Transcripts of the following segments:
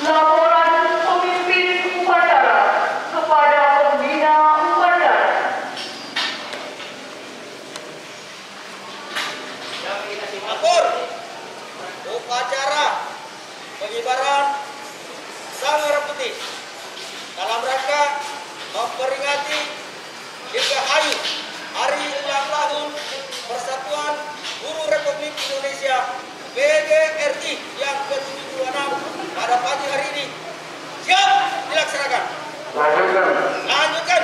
Laporan pemimpin upacara kepada pembina upacara. Lapor upacara pengibaran Sang Merah Putih dalam rangka memperingati Dirgahayu Hari Ulang Tahun Persatuan Guru Republik Indonesia PGRI yang ke-76 pada pagi hari ini. Siap dilaksanakan. Lanjutkan.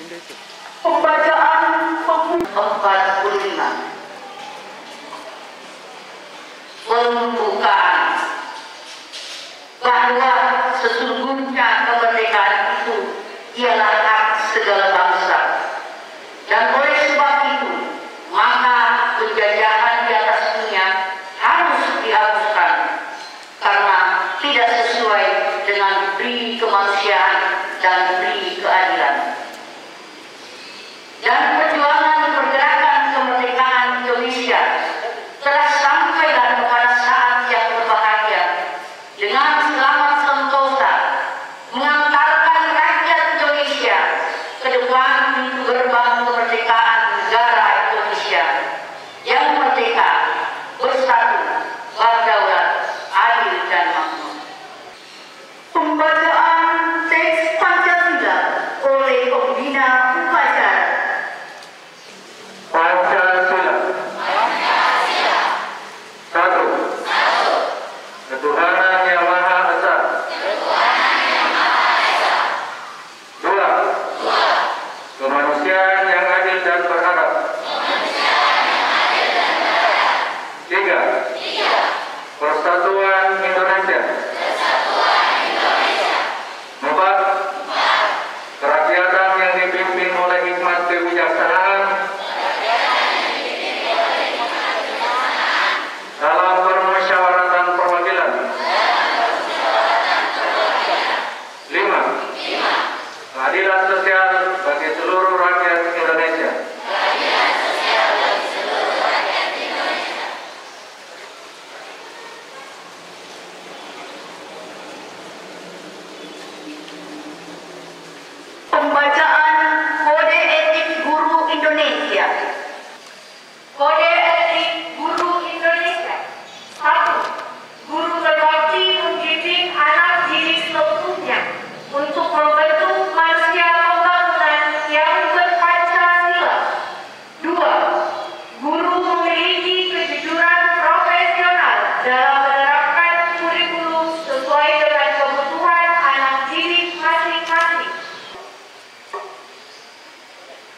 Pembacaan pembukaan 45. Pembukaan bahwa sesungguhnya kemerdekaan itu ialah hak segala bangsa, dan oleh sebab itu maka penjajahan di atas dunia harus dihapuskan karena tidak sesuai dengan pri kemanusiaan dan pri keadilan. Dan perjuangan pergerakan kemerdekaan Indonesia telah sampailah kepada saat yang berbahagia dengan selamat sentosa mengantarkan rakyat Indonesia ke depan pintu gerbang kemerdekaan negara Indonesia yang merdeka, bersatu, berdaulat, adil dan makmur. Pembacaan teks Pancasila oleh pembina upacara. Pancasila. Satu. Ketuhanan yang Maha Esa. Dua. Kemanusiaan yang adil dan berharap. Tiga. Persatuan Indonesia. Empat. Kerakyatan yang dipimpin oleh hikmat kebijaksanaan dalam permusyawaratan perwakilan. 5. Keadilan sosial bagi seluruh rakyat Indonesia. Pembacaan Kode Etik Guru Indonesia. Kode Etik Guru Indonesia. 1. Guru berbakti mendidik anak didik seluruhnya untuk membentuk manusia pembangunan yang berpancasila. 2. Guru memiliki kejujuran profesional dalam menerapkan kurikulum sesuai dengan kebutuhan anak didik masing-masing.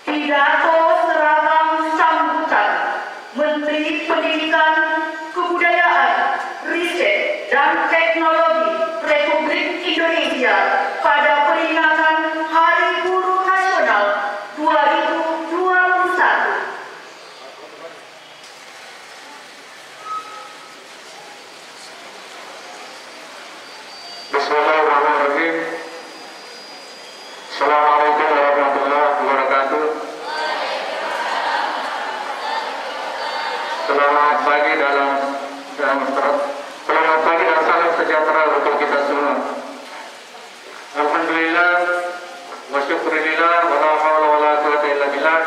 Pidato seragam sambutan Menteri Pendidikan, Kebudayaan, Riset, dan Teknologi Republik Indonesia pada peringatan Hari Guru Nasional 2021. Bismillahirrahmanirrahim. Assalamualaikum warahmatullahi wabarakatuh. Selamat pagi dan salam sejahtera untuk kita semua. Alhamdulillah wa syukurillah wa la hawla wa la quwwata illa billah.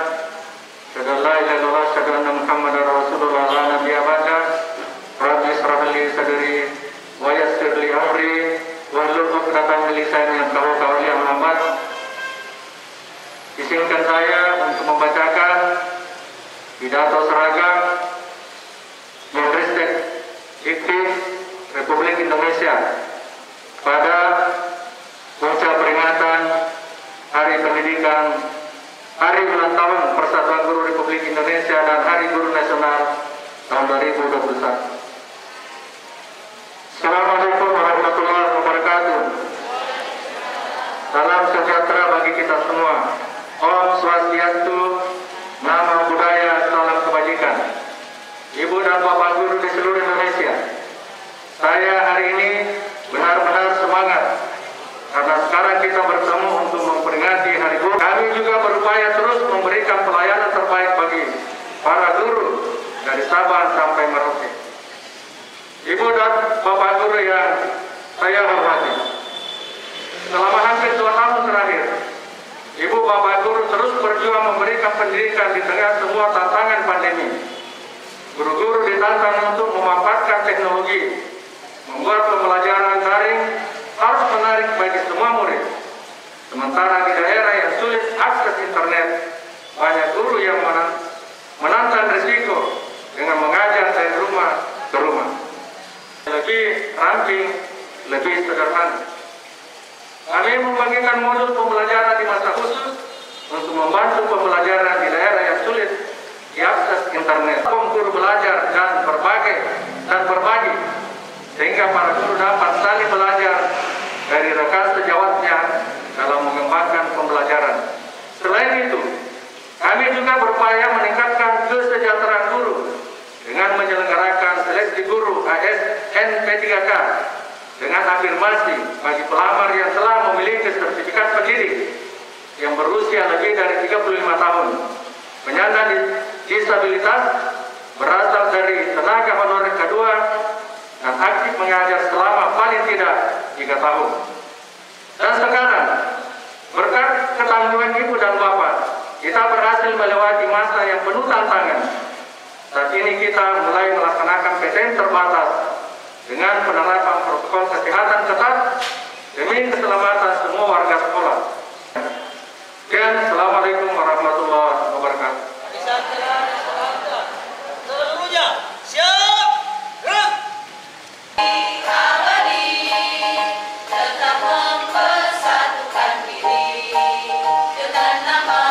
Syahadu an la ilaha illallah, syahadu anna Muhammadar Rasulullah la nabiyya ba'da. Rabbi israh li sadri wa yassir li amri wahlul 'uqdatam min lisani yafqahu qawli. Amma ba'd. Izinkan saya untuk membacakan pidato seragam Menristek Dikti Republik Indonesia pada puncak peringatan Hari Pendidikan, Hari Ulang Tahun Persatuan Guru Republik Indonesia dan Hari Guru Nasional tahun 2021. Assalamualaikum warahmatullahi wabarakatuh. Salam sejahtera bagi kita semua. Om Swastiastu, Namo Buddhaya, salam kebajikan. Ibu dan Bapak Guru di seluruh Indonesia, saya hari ini benar-benar semangat karena sekarang kita bertemu untuk memperingati Hari Guru. Kami juga berupaya terus memberikan pelayanan terbaik bagi para guru dari Sabang sampai Merauke. Ibu dan Bapak Guru yang saya hormati, selama hampir 2 tahun terakhir, Ibu Bapak Guru terus berjuang memberikan pendidikan di tengah semua tantangan pandemi. Guru-guru ditantang untuk memanfaatkan teknologi, membuat pembelajaran daring harus menarik bagi semua murid. Sementara di daerah yang sulit akses internet, banyak guru yang menantang risiko dengan mengajar dari rumah ke rumah. Lebih ramping, lebih sederhana. Kami membagikan modul pembelajaran di masa khusus untuk membantu pembelajaran di daerah yang sulit diakses internet. Guru belajar dan berbagi sehingga para guru dapat saling belajar dari rekan sejawatnya dalam mengembangkan pembelajaran. Selain itu, kami juga berupaya meningkatkan kesejahteraan guru dengan menyelenggarakan seleksi guru ASN-P3K dengan afirmasi bagi pelamar yang telah memiliki sertifikat pendidik yang berusia lebih dari 35 tahun, penyandang disabilitas, berasal dari tenaga honorer kedua, dan aktif mengajar selama paling tidak 3 tahun. Dan sekarang, berkat ketangguhan Ibu dan Bapak, kita berhasil melewati masa yang penuh tantangan. Saat ini kita mulai melaksanakan PTM terbatas dengan penerapan protokol kesehatan ketat demi keselamatan semua warga sekolah. Dan Assalamualaikum warahmatullahi wabarakatuh. Seluruhnya siap, gerak. Tetap mempersatukan diri dengan nama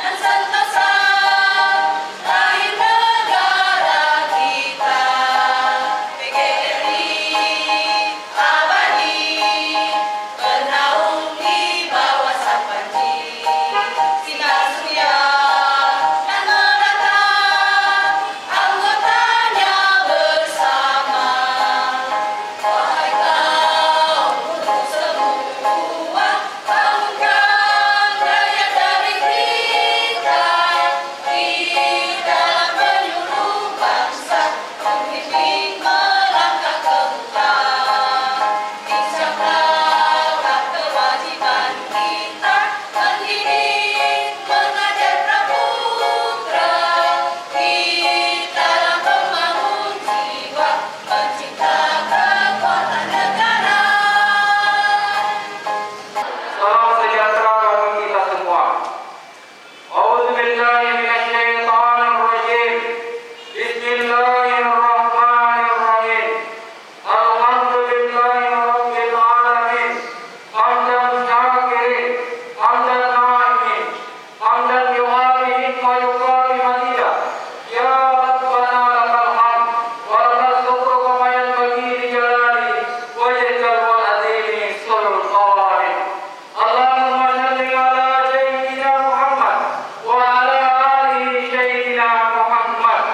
dan sentosa lahir negara kita. PGRI abadi bernaung di bawah sang panji sinar surya dan menatap anggotanya bersama. Wahai kaum untuk semua, bangunkan rakyat dari kita di dalam menyuruh bangsa memimpin melangkah ke depan. Insyaallahlah kewajiban kita mendidik, mengajar praputra di dalam membangun jiwa, mencipta kekuatan negara. Salam sejahtera bagi kita semua. A'udzubillahi minasyaitonirrajim. Bismillahirrahmanirrahim. Alhamdulillahi rabbil alamin. Hamdan syakirin, hamdan na'imin, hamdan yuhafi hikma yukafi madidah. Ya Rabbana lakal hamd, wa lakal syukru kama yanbaghi li jalali wajhikal wa azimi sultanik. Allahumma salli ala Sayyidina Muhammad wa ala alihi Sayyidina Muhammad.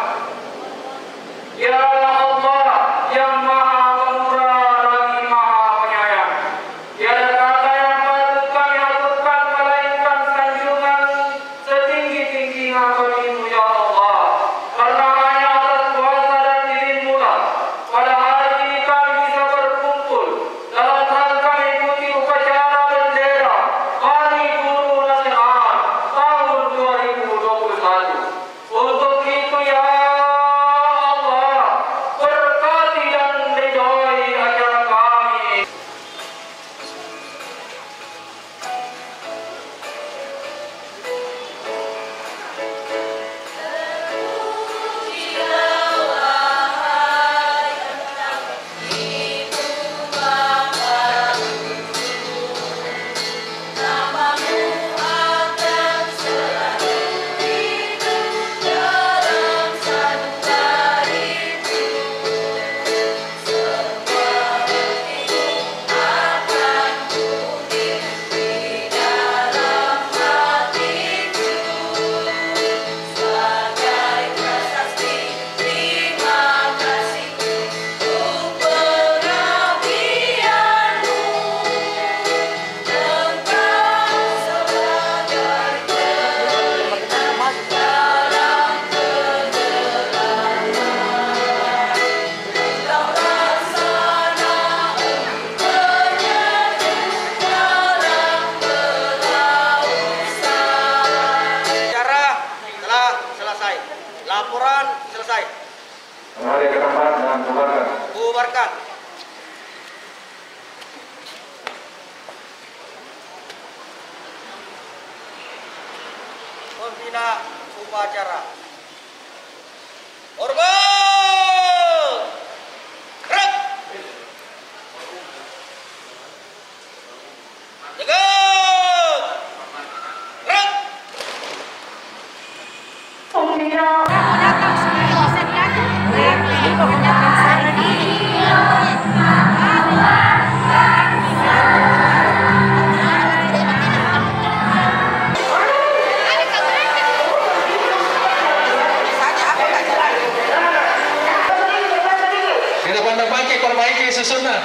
Ya Allah yang maha pemurah lagi maha penyayang, tiada kata yang patut kami aturkan melainkan sanjungan setinggi-tinggi ngabadimu ya Allah. Karena hanya atas kuasa dan izin-Mu lah pada hari ini kami bisa berkumpul dalam rangka mengikuti upacara bendera Hari Guru Nasional tahun 2021. Untuk itu ya Allah, berkati dan ridhoi acara kami. Terpujilah wahai Ibu Bapa namamu akan selalu hidup dalam sanubarimu. Semua hidup akan putih di dalam hatiku. Sebagai prasasti terima kasih untuk pengabdianmu. Engkau sebagai pelita dalam kegelapan. Engkau laksana penyejuk dalam kelausan. Acara telah selesai. Laporan selesai. Kembali ke tempat dan bubarkan. Bubarkan. Pembina upacara. Hormat. Gerak. Jaga. Gerak. Kita pandang bangkit perbaiki susunan.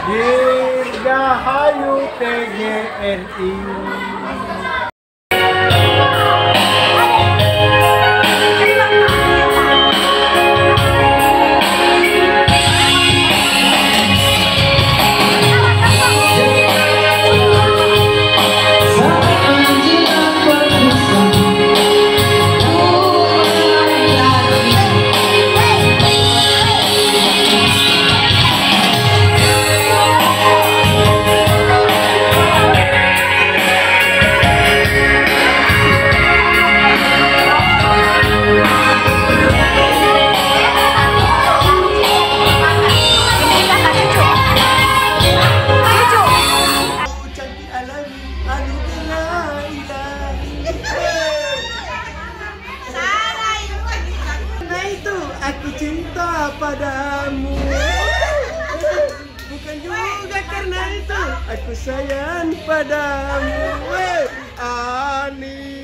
Dirgahayu PGRI. Aku cinta padamu, bukan juga karena itu aku sayang padamu, Ani.